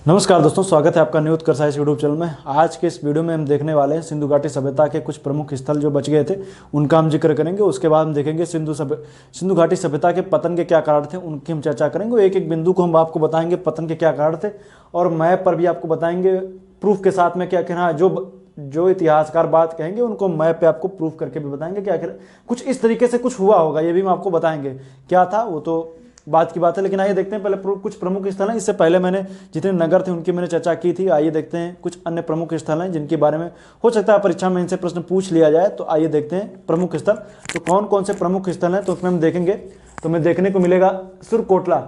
नमस्कार दोस्तों, स्वागत है आपका न्यू उत्कर्ष साइंस यूट्यूब चैनल में। आज के इस वीडियो में हम देखने वाले हैं सिंधु घाटी सभ्यता के कुछ प्रमुख स्थल जो बच गए थे उनका हम जिक्र करेंगे। उसके बाद हम देखेंगे सिंधु घाटी सभ्यता के पतन के क्या कारण थे, उनकी हम चर्चा करेंगे। एक एक बिंदु को हम आपको बताएंगे पतन के क्या कारण थे, और मैप पर भी आपको बताएंगे प्रूफ के साथ में क्या कहना है। जो इतिहासकार बात कहेंगे उनको मैप पे आपको प्रूफ करके भी बताएंगे कि आखिर कुछ इस तरीके से कुछ हुआ होगा, ये भी हम आपको बताएंगे। क्या था वो तो बात की बात है, लेकिन आइए देखते हैं पहले कुछ प्रमुख स्थल हैं। इससे पहले मैंने जितने नगर थे उनकी मैंने चर्चा की थी। आइए देखते हैं कुछ अन्य प्रमुख स्थल हैं जिनके बारे में हो सकता है परीक्षा में इनसे प्रश्न पूछ लिया जाए। तो आइए देखते हैं प्रमुख स्थल। तो कौन कौन से प्रमुख स्थल हैं तो उसमें हम देखेंगे। तो हमें देखने को मिलेगा सुरकोटला।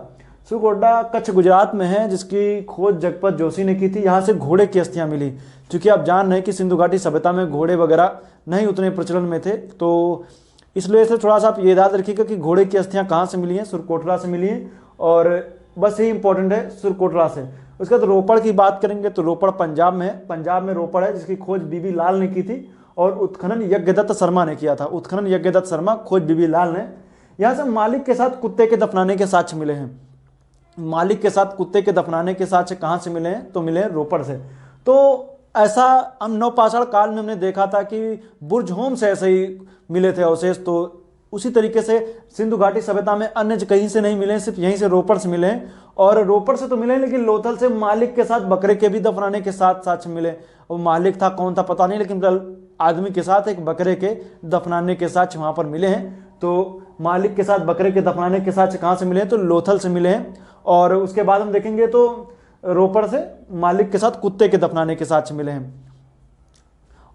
सुरकोटला कच्छ गुजरात में है, जिसकी खोज जगपत जोशी ने की थी। यहाँ से घोड़े की अस्थियां मिली। क्योंकि आप जान रहे हैं कि सिंधु घाटी सभ्यता में घोड़े वगैरह नहीं उतने प्रचलन में थे, तो इसलिए से थोड़ा सा आप ये याद रखिएगा कि घोड़े की अस्थियां कहाँ से मिली हैं, सुरकोटला से मिली हैं। और बस यही इंपॉर्टेंट है सुरकोटला से। उसके बाद रोपड़ की बात करेंगे तो रोपड़ पंजाब में है। पंजाब में रोपड़ है, जिसकी खोज बीबी लाल ने की थी और उत्खनन यज्ञदत्त शर्मा ने किया था। उत्खनन यज्ञदत्त शर्मा, खोज बीबी लाल ने। यहाँ से मालिक के साथ कुत्ते के दफनाने के साक्ष्य मिले हैं। मालिक के साथ कुत्ते के दफनाने के साक्ष्य कहाँ से मिले हैं तो मिले हैं रोपड़ से। तो ऐसा हम नवपाषाण काल में हमने देखा था कि बुर्जहोम से ऐसे ही मिले थे अवशेष। तो उसी तरीके से सिंधु घाटी सभ्यता में अन्य कहीं से नहीं मिले, सिर्फ यहीं से रोपड़ से मिले हैं। और रोपड़ से तो मिले, लेकिन लोथल से मालिक के साथ बकरे के भी दफनाने के साथ साक्ष्य मिले। वो मालिक था कौन था पता नहीं, लेकिन आदमी के साथ एक बकरे के दफनाने के साक्ष्य वहां पर मिले हैं। तो मालिक के साथ बकरे के दफनाने के साक्ष्य कहाँ से मिले हैं तो लोथल से मिले हैं। और उसके बाद हम देखेंगे तो रोपड़ से मालिक के साथ कुत्ते के दफनाने के साक्ष्य मिले हैं।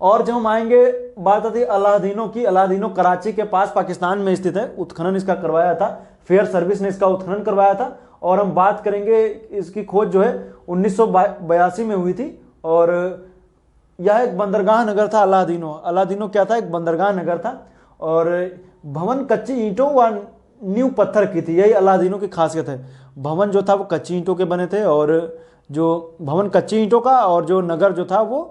और जब हम आएंगे, बात आती है अलादीनो की। अलादीनो कराची के पास पाकिस्तान में स्थित है। उत्खनन इसका करवाया था, फेयर सर्विस ने इसका उत्खनन करवाया था। और हम बात करेंगे, इसकी खोज जो है 1982 में हुई थी। और यह एक बंदरगाह नगर था अलादीनो। अलादीनो क्या था, एक बंदरगाह नगर था। और भवन कच्ची ईंटों व नींव पत्थर की थी, यही अलादीनो की खासियत है। भवन जो था वो कच्ची ईंटों के बने थे, और जो भवन कच्ची ईंटों का, और जो नगर जो था वो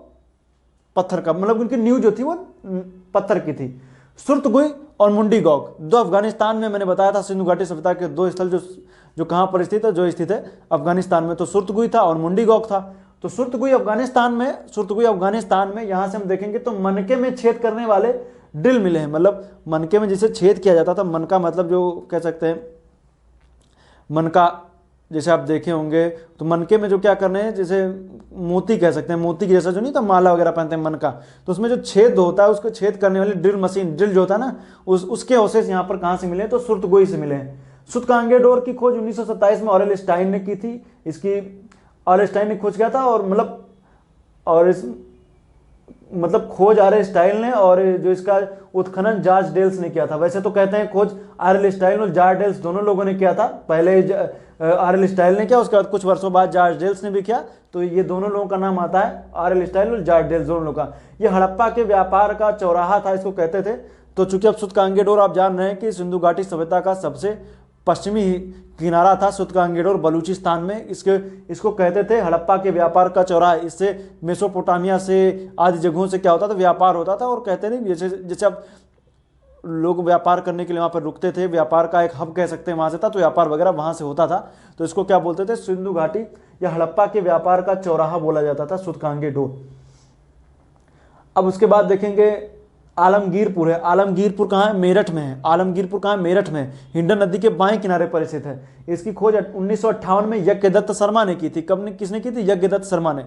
पत्थर का, मतलब उनकी नींव जो थी वो पत्थर की थी। सुरतगुई और मुंडी गौक, दो अफगानिस्तान में मैंने बताया था सिंधु घाटी सभ्यता के दो स्थल जो कहाँ पर स्थित है, जो स्थित है अफगानिस्तान में। तो सुरतगुई था और मुंडी गौक था। तो सुरतगुई अफगानिस्तान में यहाँ से हम देखेंगे तो मनके में छेद करने वाले ड्रिल मिले हैं। मतलब मनके में जिसे छेद किया जाता था, मनका मतलब जो कह सकते हैं मनका, जैसे आप देखे होंगे तो मनके में जो क्या करने हैं, जैसे मोती कह सकते हैं, मोती की जैसा जो नहीं था माला वगैरह पहनते हैं मनका, तो उसमें जो छेद होता है उसको छेद करने वाली ड्रिल मशीन, ड्रिल जो होता है ना, उसके अवशेष यहाँ पर कहाँ से मिले तो सुरतगुई से मिले हैं। सुतकांगेडोर की खोज 1927 में ऑरेल स्टाइन ने की थी। इसकी ऑरेल स्टाइन ने खोज किया था। और मतलब खोज आर स्टाइल ने, और जो इसका उत्खनन जॉर्ज डेल्स ने किया था। वैसे तो कहते हैं खोज आर स्टाइल और जॉर्ज डेल्स दोनों लोगों ने किया था। पहले आर स्टाइल ने किया, उसके बाद कुछ वर्षों बाद जॉर्ज डेल्स ने भी किया। तो ये दोनों लोगों का नाम आता है, आर स्टाइल और जॉर्ज डेल्स दोनों लोगों का। ये हड़प्पा के व्यापार का चौराहा था, इसको कहते थे। तो चूंकि अब सुतकांगेडोर आप जान रहे हैं कि सिंधु घाटी सभ्यता का सबसे पश्चिमी किनारा था सुतकांगेडोर बलूचिस्तान में। इसको कहते थे हड़प्पा के व्यापार का चौराहा। इससे मेसोपोटामिया से आदि जगहों से क्या होता था, व्यापार होता था। और कहते नहीं जैसे अब लोग व्यापार करने के लिए वहाँ पर रुकते थे, व्यापार का एक हब कह सकते हैं वहाँ से था, तो व्यापार वगैरह वहाँ से होता था। तो इसको क्या बोलते थे, सिंधु घाटी या हड़प्पा के व्यापार का चौराहा बोला जाता था सुतकांगेडोर। अब उसके बाद देखेंगे आलमगीरपुर है। आलमगीरपुर कहाँ है, मेरठ में है। आलमगीरपुर कहाँ है, मेरठ में। हिंडन नदी के बाएं किनारे पर स्थित है। इसकी खोज 1958 में यज्ञदत्त शर्मा ने की थी। किसने की थी, यज्ञदत्त शर्मा ने।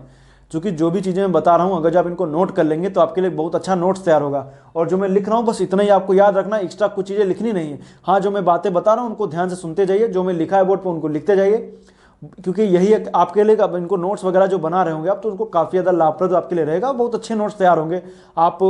क्योंकि जो भी चीज़ें मैं बता रहा हूँ, अगर आप इनको नोट कर लेंगे तो आपके लिए बहुत अच्छा नोट्स तैयार होगा। और जो मैं लिख रहा हूँ बस इतना ही आपको याद रखना, एक्स्ट्रा कुछ चीज़ें लिखनी नहीं है। हाँ, जो मैं बातें बता रहा हूँ उनको ध्यान से सुनते जाइए, जो मैं लिखा है बोर्ड पर उनको लिखते जाइए। क्योंकि यही एक आपके लिए, अब इनको नोट्स वगैरह जो बना रहे होंगे आप, तो उनको काफ़ी ज़्यादा लाभप्रद आपके लिए रहेगा। बहुत अच्छे नोट्स तैयार होंगे। आप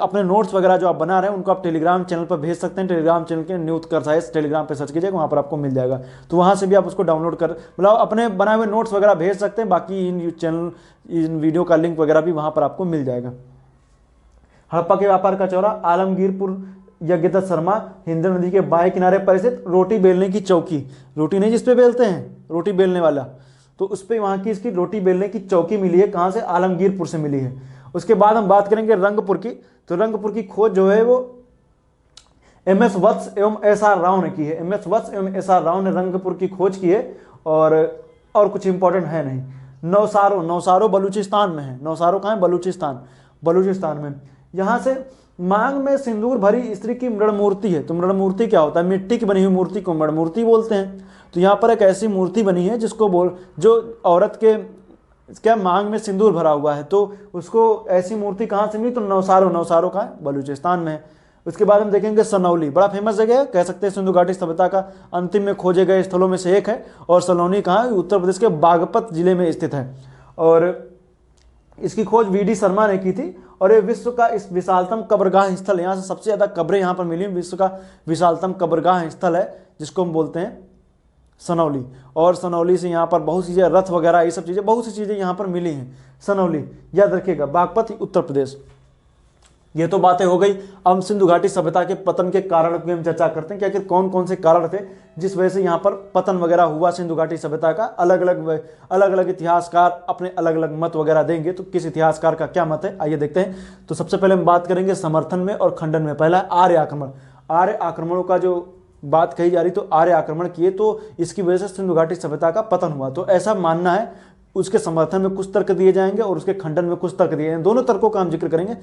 अपने नोट्स वगैरह जो आप बना रहे हैं उनको आप टेलीग्राम चैनल पर भेज सकते हैं। टेलीग्राम चैनल के न्यू उत्कर्ष साइंस टेलीग्राम पे सर्च कीजिएगा, वहाँ पर आपको मिल जाएगा। तो वहाँ से भी आप उसको डाउनलोड कर, मतलब अपने बनाए हुए नोट्स वगैरह भेज सकते हैं। बाकी इन वीडियो का लिंक वगैरह भी वहाँ पर आपको मिल जाएगा। हड़प्पा के व्यापार का चौरा, आलमगीरपुर, यज्ञदत्त शर्मा, हिंद नदी के बाएं किनारे पर स्थित रोटी बेलने की चौकी। रोटी नहीं जिसपे बेलते हैं, रोटी बेलने वाला, तो उस पर वहाँ की इसकी रोटी बेलने की चौकी मिली है। कहाँ से, आलमगीरपुर से मिली है। उसके बाद हम बात करेंगे रंगपुर की। तो रंगपुर की खोज जो है वो MS वत्स एवं SR राव ने की है। MS वत्स एवं SR राव ने रंगपुर की खोज की है। और कुछ इंपॉर्टेंट है नहीं। नौसारो, नौसारो बलूचिस्तान में है। नौसारो कहाँ है? बलूचिस्तान, बलूचिस्तान में। यहाँ से मांग में सिंदूर भरी स्त्री की मृण मूर्ति है। तो मृण मूर्ति क्या होता है? मिट्टी की बनी हुई मूर्ति को मृण मूर्ति बोलते हैं। तो यहाँ पर एक ऐसी मूर्ति बनी है जिसको जो औरत के क्या मांग में सिंदूर भरा हुआ है, तो उसको ऐसी मूर्ति कहाँ से मिली? तो नौसारो, नौसारो कहाँ है? बलूचिस्तान में। उसके बाद हम देखेंगे सनौली, बड़ा फेमस जगह है, कह सकते हैं सिंधु घाटी सभ्यता का अंतिम में खोजे गए स्थलों में से एक है। और सनौली कहाँ है? उत्तर प्रदेश के बागपत जिले में स्थित है। और इसकी खोज वीडी शर्मा ने की थी। और ये विश्व का इस विशालतम कब्रगाह स्थल, यहाँ से सबसे ज़्यादा कब्रें यहाँ पर मिली, विश्व का विशालतम कब्रगाह स्थल है जिसको हम बोलते हैं सनौली। और सनौली से यहाँ पर बहुत सी चीज़ें, रथ वगैरह ये सब चीज़ें, बहुत सी चीज़ें यहाँ पर मिली हैं। सनौली याद रखिएगा, बागपत उत्तर प्रदेश। ये तो बातें हो गई। अब हम सिंधु घाटी सभ्यता के पतन के कारण की हम चर्चा करते हैं कि आखिर कौन कौन से कारण थे जिस वजह से यहाँ पर पतन वगैरह हुआ सिंधु घाटी सभ्यता का। अलग अलग इतिहासकार अपने अलग अलग मत वगैरह देंगे, तो किस इतिहासकार का क्या मत है आइए देखते हैं। तो सबसे पहले हम बात करेंगे समर्थन में और खंडन में। पहला आर्य आक्रमण। आर्य आक्रमणों का जो बात कही जा रही, तो आर्य आक्रमण किए तो इसकी वजह से सिंधु घाटी सभ्यता का पतन हुआ, तो ऐसा मानना है। उसके समर्थन में कुछ तर्क दिए जाएंगे और उसके खंडन में कुछ तर्क दिए जाएंगे। दोनों तर्कों का हम जिक्र करेंगे।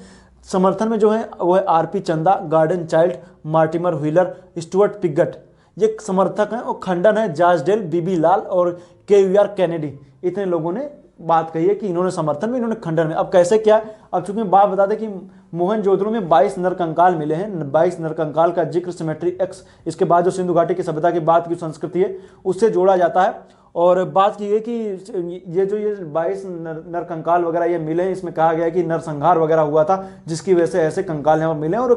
समर्थन में जो है वो है आरपी चंदा, garden child, Mortimer wheeler, Stuart Piggott, ये समर्थक हैं। और खंडन है जॉर्ज डेल, बीबी लाल और के.वी.आर. कैनेडी। इतने लोगों ने बात कही है कि इन्होंने समर्थन में, इन्होंने खंडन में। अब कैसे क्या? अब चूंकि बात बता दें कि मोहनजोदड़ो में 22 नरकंकाल मिले हैं। 22 नरकंकाल का जिक्र सिमेट्री एक्स, इसके बाद जो सिंधु घाटी की सभ्यता की बात की संस्कृति है उससे जोड़ा जाता है। और बात की है कि ये 22 नरकंकाल वगैरह ये मिले हैं, इसमें कहा गया कि नरसंहार वगैरह हुआ था जिसकी वजह से ऐसे कंकाल यहाँ मिले। और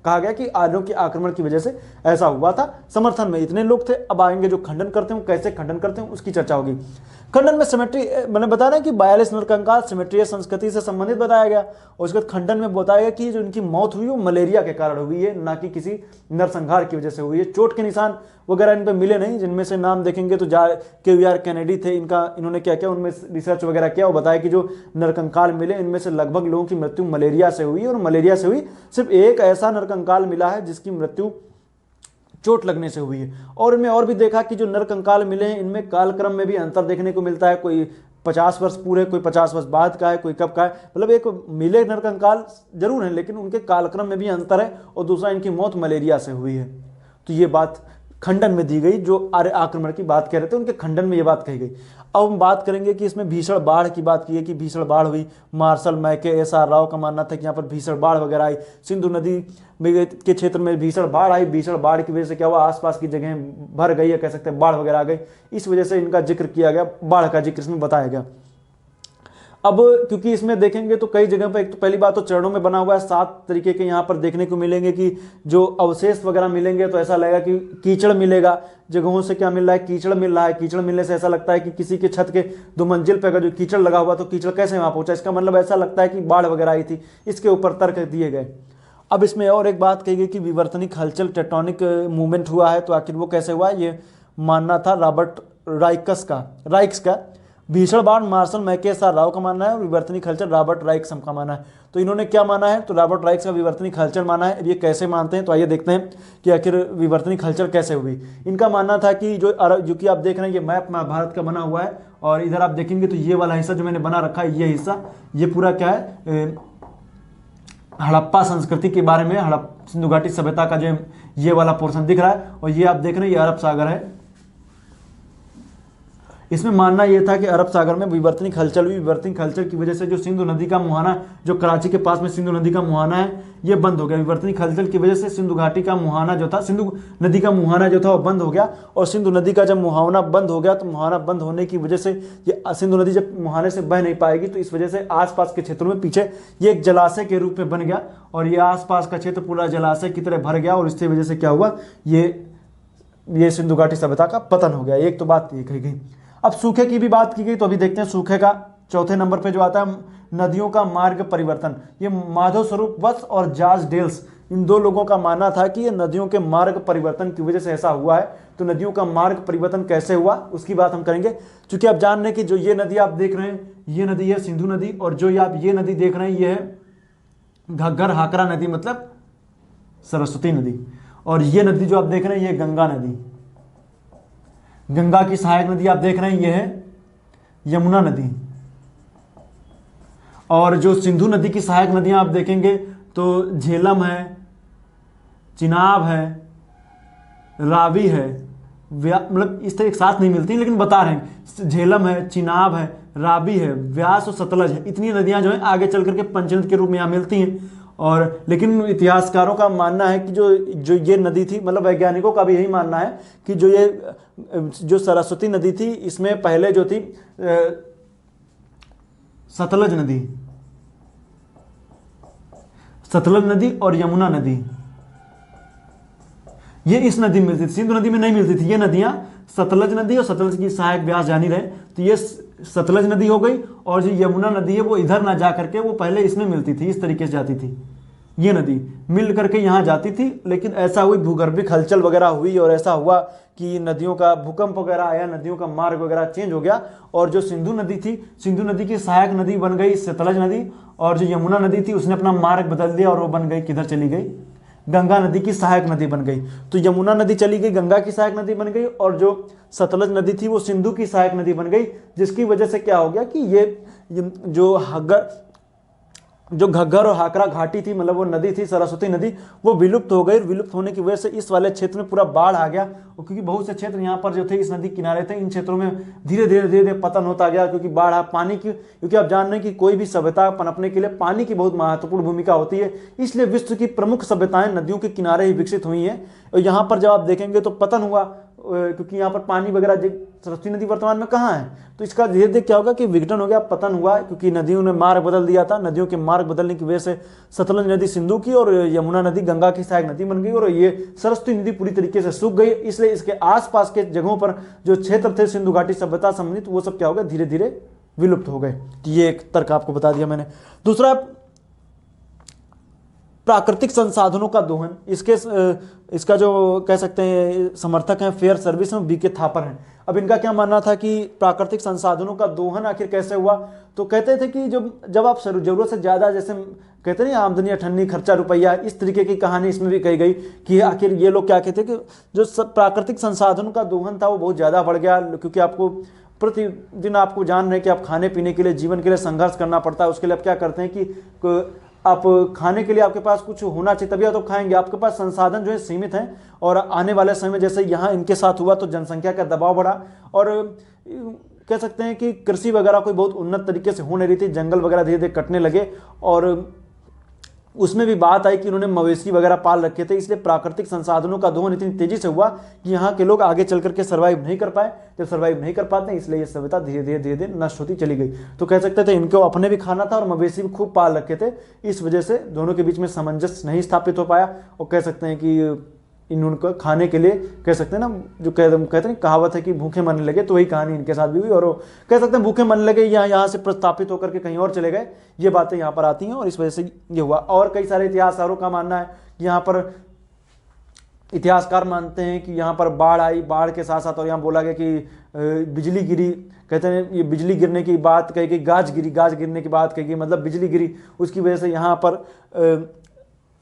कहा गया कि आर्यों के आक्रमण की वजह से ऐसा हुआ था। समर्थन में इतने लोग थे। अब आएंगे जो खंडन करते हैं, कैसे खंडन करते हैं उसकी चर्चा होगी। खंडन में सिमेट्री, मैंने बताया ना कि 42 नरकंकाल सिमेट्री संस्कृति से संबंधित बताया गया। और उसके बाद खंडन में बताया गया कि जो इनकी मौत हुई वो मलेरिया के कारण हुई है, ना कि किसी नरसंहार की वजह से हुई है। चोट के निशान वगैरह इन पर मिले नहीं, जिनमें से नाम देखेंगे तो के.वी.आर. कैनेडी थे। इन्होंने क्या किया, उनमें रिसर्च वगैरह किया और बताया कि जो नरकंकाल मिले इनमें से लगभग लोगों की मृत्यु मलेरिया से हुई। और मलेरिया से हुई, सिर्फ एक ऐसा नरकंकाल मिला है जिसकी मृत्यु चोट लगने से हुई है। और इनमें और भी देखा कि जो नरकंकाल मिले हैं इनमें कालक्रम में भी अंतर देखने को मिलता है। कोई 50 वर्ष पूरे, कोई 50 वर्ष बाद का है, कोई कब का है। मतलब एक मिले नरकंकाल जरूर है लेकिन उनके कालक्रम में भी अंतर है। और दूसरा, इनकी मौत मलेरिया से हुई है। तो ये बात खंडन में दी गई। जो आर्य आक्रमण की बात कह रहे थे उनके खंडन में ये बात कही गई। अब हम बात करेंगे कि इसमें भीषण बाढ़ की बात की है कि भीषण बाढ़ हुई। मार्शल मैके, एस.आर. राव का मानना था कि यहाँ पर भीषण बाढ़ वगैरह आई। सिंधु नदी के क्षेत्र में भीषण बाढ़ आई। भीषण बाढ़ की वजह से क्या हुआ, आसपास की जगह भर गई है, कह सकते हैं बाढ़ वगैरह आ गई। इस वजह से इनका जिक्र किया गया, बाढ़ का जिक्र इसमें बताया गया। अब क्योंकि इसमें देखेंगे तो कई जगह पर, एक तो पहली बात तो चरणों में बना हुआ है, 7 तरीके के यहाँ पर देखने को मिलेंगे कि जो अवशेष वगैरह मिलेंगे तो ऐसा लगेगा कि कीचड़ मिलेगा। जगहों से क्या मिल रहा है, कीचड़ मिल रहा है। कीचड़ मिलने से ऐसा लगता है कि किसी के छत के 2 मंजिल पर अगर जो कीचड़ लगा हुआ तो कीचड़ कैसे वहां पहुंचा, इसका मतलब ऐसा लगता है कि बाढ़ वगैरह आई थी। इसके ऊपर तर्क दिए गए। अब इसमें और एक बात कही गई कि विवर्तनिक हलचल, टेक्टोनिक मूवमेंट हुआ है। तो आखिर वो कैसे हुआ, ये मानना था रॉबर्ट राइक्स का। भीषण बाढ़ मार्शल मैके, एस.आर. राव का मानना है। और विवर्तनिक हलचल रॉबर्ट राइक्स का मानना है। तो इन्होंने क्या माना है, तो रॉबर्ट राइक्स का विवर्तनिक हलचल माना है। अब ये कैसे मानते हैं, तो आइए देखते हैं कि आखिर विवर्तनिक हलचल कैसे हुई। इनका मानना था कि जो कि आप देख रहे हैं ये मैप महाभारत का बना हुआ है। और इधर आप देखेंगे तो ये वाला हिस्सा जो मैंने बना रखा है, ये हिस्सा, ये पूरा क्या है, हड़प्पा संस्कृति के बारे में, सिंधु घाटी सभ्यता का जो ये वाला पोर्शन दिख रहा है। और ये आप देख रहे हैं ये अरब सागर है। इसमें मानना यह था कि अरब सागर में विवर्तनिक हलचल हुई। विवर्तनिक हलचल की वजह से जो सिंधु नदी का मुहाना, जो कराची के पास में सिंधु नदी का मुहाना है, ये बंद हो गया। विवर्तनिक हलचल की वजह से सिंधु घाटी का मुहाना जो था, सिंधु नदी का मुहाना जो था वो बंद हो गया। और सिंधु नदी का जब मुहाना बंद हो गया तो मुहाना बंद होने की वजह से ये सिंधु नदी जब मुहाने से बह नहीं पाएगी तो इस वजह से आसपास के क्षेत्रों में पीछे ये एक जलाशय के रूप में बन गया। और ये आसपास का क्षेत्र पूरा जलाशय की तरह भर गया। और इसकी वजह से क्या हुआ, ये सिंधु घाटी सभ्यता का पतन हो गया। एक तो बात ये कही गई। अब सूखे की भी बात की गई, तो अभी देखते हैं सूखे का चौथे नंबर पे जो आता है, नदियों का मार्ग परिवर्तन। ये माधव स्वरूप वत्स और जॉर्ज डेल्स, इन 2 लोगों का मानना था कि ये नदियों के मार्ग परिवर्तन की वजह से ऐसा हुआ है। तो नदियों का मार्ग परिवर्तन कैसे हुआ उसकी बात हम करेंगे। क्योंकि आप जान रहे हैं कि जो ये नदी आप देख रहे हैं, ये नदी है सिंधु नदी। और जो आप ये नदी देख रहे हैं ये है घग्गर हाकरा नदी, मतलब सरस्वती नदी। और ये नदी जो आप देख रहे हैं ये गंगा नदी। गंगा की सहायक नदी आप देख रहे हैं ये है यमुना नदी। और जो सिंधु नदी की सहायक नदियां आप देखेंगे तो झेलम है, चिनाब है, रावी है, मतलब इस तरह एक साथ नहीं मिलती लेकिन बता रहे हैं, झेलम है, चिनाब है, रावी है, व्यास और सतलज है। इतनी नदियां जो है आगे चल करके पंचनद के रूप में यहाँ मिलती हैं। और लेकिन इतिहासकारों का मानना है कि जो ये नदी थी, मतलब वैज्ञानिकों का भी यही मानना है कि जो सरस्वती नदी थी इसमें पहले जो थी सतलज नदी और यमुना नदी, ये इस नदी में मिलती थी, सिंधु नदी में नहीं मिलती थी। ये नदियां सतलज नदी और सतलज की सहायक व्यास जानी रहे, तो ये सतलज नदी हो गई। और जो यमुना नदी है वो इधर ना जा करके वो पहले इसमें मिलती थी, इस तरीके से जाती थी। ये नदी मिल करके यहाँ जाती थी, लेकिन ऐसा हुई भूगर्भिक हलचल वगैरह हुई और ऐसा हुआ कि नदियों का भूकंप वगैरह आया, नदियों का मार्ग वगैरह चेंज हो गया। और जो सिंधु नदी थी, सिंधु नदी की सहायक नदी बन गई सतलज नदी, और जो यमुना नदी थी उसने अपना मार्ग बदल दिया और वो बन गई, किधर चली गई, गंगा नदी की सहायक नदी बन गई। तो यमुना नदी चली गई, गंगा की सहायक नदी बन गई, और जो सतलज नदी थी वो सिंधु की सहायक नदी बन गई। जिसकी वजह से क्या हो गया कि ये जो घग्गर और हाकरा घाटी थी, मतलब वो नदी थी सरस्वती नदी, वो विलुप्त हो गई। विलुप्त होने की वजह से इस वाले क्षेत्र में पूरा बाढ़ आ गया, और क्योंकि बहुत से क्षेत्र यहाँ पर जो थे इस नदी किनारे थे, इन क्षेत्रों में धीरे धीरे पतन होता गया, क्योंकि बाढ़ पानी की, क्योंकि आप जान रहे हैं कि कोई भी सभ्यता पनपने के लिए पानी की बहुत महत्वपूर्ण भूमिका होती है। इसलिए विश्व की प्रमुख सभ्यताएं नदियों के किनारे ही विकसित हुई हैं। और यहाँ पर जब आप देखेंगे तो पतन हुआ, क्योंकि यहाँ पर पानी वगैरह, सरस्वती नदी वर्तमान में कहाँ है, तो इसका धीरे धीरे क्या होगा कि विघटन हो गया, पतन हुआ, क्योंकि नदियों ने मार्ग बदल दिया था। नदियों के मार्ग बदलने की वजह से सतलज नदी सिंधु की और यमुना नदी गंगा की सहायक नदी बन गई, और ये सरस्वती नदी पूरी तरीके से सूख गई। इसलिए इसके आसपास के जगहों पर जो क्षेत्र थे सिंधु घाटी सभ्यता संबंधित, वो सब क्या हो गए, धीरे धीरे विलुप्त हो गए। तो ये एक तर्क आपको बता दिया मैंने। दूसरा, प्राकृतिक संसाधनों का दोहन। इसका जो कह सकते हैं समर्थक हैं फेयर सर्विस में बीके थापर हैं। अब इनका क्या मानना था कि प्राकृतिक संसाधनों का दोहन आखिर कैसे हुआ, तो कहते थे कि जब आप जरूरत से ज़्यादा, जैसे कहते नहीं आमदनी अठन्नी खर्चा रुपया, इस तरीके की कहानी इसमें भी कही गई कि आखिर ये लोग क्या कहते कि जो प्राकृतिक संसाधनों का दोहन था वो बहुत ज़्यादा बढ़ गया, क्योंकि आपको प्रतिदिन आपको जान रहे हैं कि आप खाने पीने के लिए, जीवन के लिए संघर्ष करना पड़ता है। उसके लिए आप क्या करते हैं कि आप खाने के लिए आपके पास कुछ होना चाहिए, तभी तो खाएंगे। आपके पास संसाधन जो है सीमित हैं, और आने वाले समय में जैसे यहाँ इनके साथ हुआ तो जनसंख्या का दबाव बढ़ा, और कह सकते हैं कि कृषि वगैरह कोई बहुत उन्नत तरीके से हो नहीं रही थी, जंगल वगैरह धीरे धीरे कटने लगे। और उसमें भी बात आई कि उन्होंने मवेशी वगैरह पाल रखे थे, इसलिए प्राकृतिक संसाधनों का दोहन इतनी तेजी से हुआ कि यहाँ के लोग आगे चल करके सर्वाइव नहीं कर पाए। जब सर्वाइव नहीं कर पाते इसलिए ये सभ्यता धीरे धीरे नष्ट होती चली गई। तो कह सकते थे इनको अपने भी खाना था और मवेशी भी खूब पाल रखे थे, इस वजह से दोनों के बीच में सामंजस्य नहीं स्थापित हो पाया। और कह सकते हैं कि इनको खाने के लिए, कह सकते हैं ना, जो कहते हैं कहावत है कि भूखे मरने लगे, तो वही कहानी इनके साथ भी हुई। और कह सकते हैं भूखे मरने लगे, यहाँ से प्रस्थापित होकर के कहीं और चले गए, ये बातें यहाँ पर आती हैं और इस वजह से ये हुआ। और कई सारे इतिहासकारों का मानना है कि यहाँ पर, इतिहासकार मानते हैं कि यहाँ पर बाढ़ आई, बाढ़ के साथ साथ और यहाँ बोला गया कि बिजली गिरी। कहते हैं ये बिजली गिरने की बात कही गई, गाज गिरने की बात कही गई, मतलब बिजली गिरी, उसकी वजह से यहाँ पर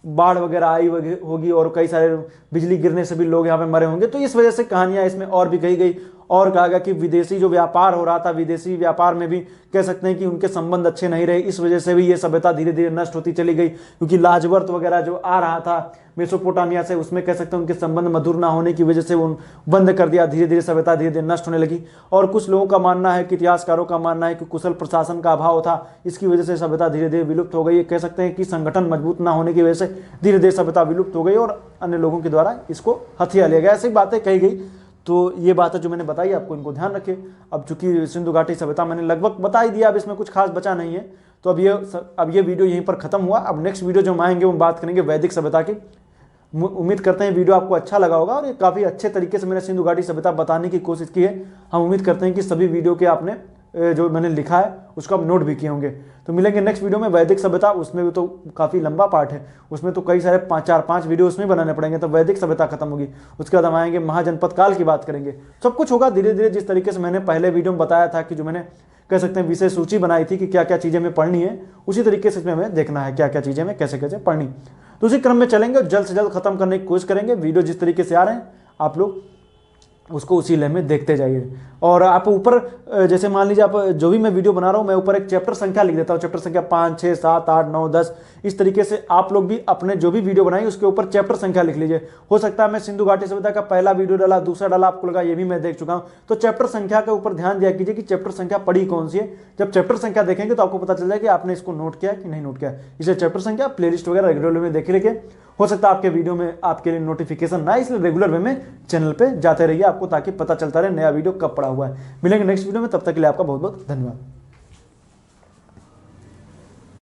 बाढ़ वगैरह आई होगी और कई सारे बिजली गिरने से भी लोग यहाँ पे मरे होंगे। तो इस वजह से कहानियाँ इसमें और भी कही गई। और कहा गया कि विदेशी जो व्यापार हो रहा था, विदेशी व्यापार में भी कह सकते हैं कि उनके संबंध अच्छे नहीं रहे, इस वजह से भी ये सभ्यता धीरे धीरे नष्ट होती चली गई। क्योंकि लाजवर्त वगैरह जो आ रहा था मेसोपोटामिया से, उसमें कह सकते हैं उनके संबंध मधुर ना होने की वजह से वो बंद कर दिया, धीरे धीरे सभ्यता धीरे धीरे नष्ट होने लगी। और कुछ लोगों का मानना है कि इतिहासकारों का मानना है कि कुशल प्रशासन का अभाव था, इसकी वजह से सभ्यता धीरे धीरे विलुप्त हो गई। कह सकते हैं कि संगठन मजबूत ना होने की वजह से धीरे धीरे सभ्यता विलुप्त हो गई और अन्य लोगों के द्वारा इसको हथिया लिया गया। ऐसी बातें कही गई। तो ये बातें जो मैंने बताई आपको, इनको ध्यान रखें। अब चूंकि सिंधु घाटी सभ्यता मैंने लगभग बता ही दिया, अब इसमें कुछ खास बचा नहीं है। तो अब ये वीडियो यहीं पर खत्म हुआ। अब नेक्स्ट वीडियो जो हम आएंगे वो बात करेंगे वैदिक सभ्यता की। उम्मीद करते हैं वीडियो आपको अच्छा लगा होगा और ये काफ़ी अच्छे तरीके से मैंने सिंधु घाटी सभ्यता बताने की कोशिश की है। हम उम्मीद करते हैं कि सभी वीडियो के आपने जो मैंने लिखा है उसको आप नोट भी किए होंगे। तो मिलेंगे नेक्स्ट वीडियो में वैदिक सभ्यता, उसमें भी तो काफ़ी लंबा पार्ट है, उसमें तो कई सारे 4-5 वीडियो उसमें बनाने पड़ेंगे। तो वैदिक सभ्यता खत्म होगी, उसके बाद हम आएंगे महाजनपद काल की बात करेंगे। सब कुछ होगा धीरे धीरे, जिस तरीके से मैंने पहले वीडियो में बताया था कि जो मैंने कह सकते हैं विषय सूची बनाई थी कि क्या क्या चीज़ें हमें पढ़नी है, उसी तरीके से इसमें हमें देखना है क्या क्या चीज़ें हमें कैसे कैसे पढ़नी। तो उसी क्रम में चलेंगे और जल्द से जल्द खत्म करने की कोशिश करेंगे। वीडियो जिस तरीके से आ रहे हैं आप लोग उसको उसी ले में देखते जाइए। और आप ऊपर जैसे मान लीजिए आप जो भी मैं वीडियो बना रहा हूँ, मैं ऊपर एक चैप्टर संख्या लिख देता हूँ, चैप्टर संख्या 5, 6, 7, 8, 9, 10। इस तरीके से आप लोग भी अपने जो भी वीडियो बनाएंगे उसके ऊपर चैप्टर संख्या लिख लीजिए। हो सकता है मैं सिंधु घाटी सभ्यता का पहला वीडियो डाला, दूसरा डाला, आपको लगा ये भी मैं देख चुका हूँ, तो चैप्टर संख्या के ऊपर ध्यान दिया कीजिए कि चैप्टर संख्या पढ़ी कौन सी है। जब चैप्टर संख्या देखेंगे तो आपको पता चल जाए कि आपने इसको नोट किया कि नहीं नोट किया। इसलिए चैप्टर संख्या प्लेलिस्ट वगैरह रेगुलर में देख रखिए। हो सकता है आपके वीडियो में आपके लिए नोटिफिकेशन ना, इसलिए रेगुलर वे में चैनल पे जाते रहिए आपको, ताकि पता चलता रहे नया वीडियो कब पड़ा हुआ है। मिलेंगे नेक्स्ट वीडियो में, तब तक के लिए आपका बहुत बहुत धन्यवाद।